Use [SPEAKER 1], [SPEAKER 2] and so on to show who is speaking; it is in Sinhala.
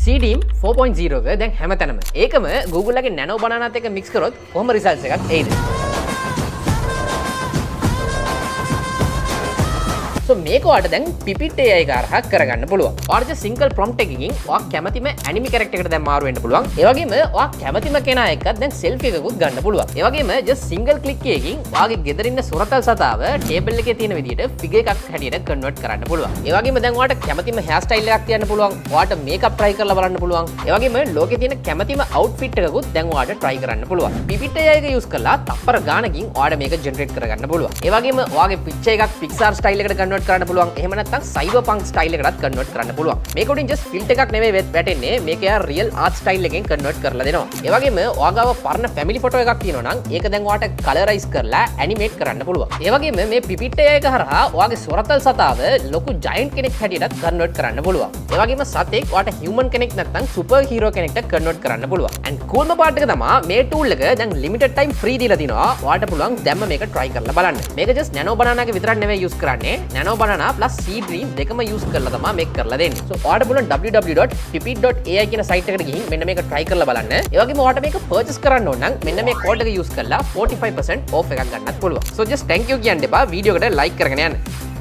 [SPEAKER 1] CDIM 4.0 එක දැන් හැමතැනම. ඒකම Google එකේ Nano Bananaත් එක්ක mix කරොත් කොහොම results එකක් එයිද? So මේක ඔයාලට දැන් Pipit AI එක හරහා කරගන්න පුළුවන්. ඔයාලට single prompt එකකින් ඔයා කැමතිම anime character එකට දැන් මාරු වෙන්න පුළුවන්. ඒ වගේම ඔයා කැමතිම කෙනා එක්ක දැන් selfie එකකුත් ගන්න පුළුවන්. ඒ වගේම just single click එකකින් ඔයාගේ ගෙදර ඉන්න සුරතල් සතාව table එකේ තියෙන විදිහට figure එකක් හැටියට convert කරන්න පුළුවන්. ඒ වගේම දැන් ඔයාලට කැමතිම hair style එකක් තියන්න පුළුවන්. ඔයාලට makeup try කරලා බලන්න පුළුවන්. ඒ වගේම ලෝකේ තියෙන කැමතිම outfit එකකුත් දැන් ඔයාලට try කරන්න පුළුවන්. Pipit AI එක use කරලා තප්පර ගානකින් ඔයාලට මේක generate කරගන්න පුළුවන්. ඒ වගේම ඔයාගේ picture එකක් Pixar style එකට convert කරන්න පුළුවන්. එහෙම නැත්නම් cyberpunk style එකකටත් convert කරන්න පුළුවන්. මේක උඩින් just filter එකක් නෙමෙයි වැටෙන්නේ. මේක යා real art style එකෙන් convert කරලා දෙනවා. ඒ වගේම ඔයාගාව පරණ family photo එකක් තියෙනවා නම් ඒක දැන් ඔයාට colorize කරලා animate කරන්න පුළුවන්. ඒ වගේම මේ Pipit AI එක හරහා ඔයාගේ සොරතල් සතාව ලොකු giant කෙනෙක් හැටියටත් convert කරන්න පුළුවන්. ඒ වගේම සතෙක් ඔයාට human කෙනෙක් නැත්නම් super hero කෙනෙක්ට convert කරන්න පුළුවන්. and coolම part එක තමයි මේ tool එක දැන් limited time free දීලා තිනවා. ඔයාට පුළුවන් දැම්ම මේක try කරලා බලන්න. මේක just Nano Banana එක විතරක් නෙමෙයි use කරන්නේ. Nano Banana plus CDIM දෙකම use කරලා තමයි මේක කරලා දෙන්නේ. So ඔයාලට පුළුවන් www.pipit.ai කියන site එකට ගිහින් මෙන්න මේක try කරලා බලන්න. ඒ වගේම ඔයාලට මේක purchase කරන්න ඕන නම් මෙන්න මේ code එක use කරලා 45% off එකක් ගන්නත් පුළුවන්. So just thank you කියන්න එපා. වීඩියෝ එකට like කරගෙන යන්න.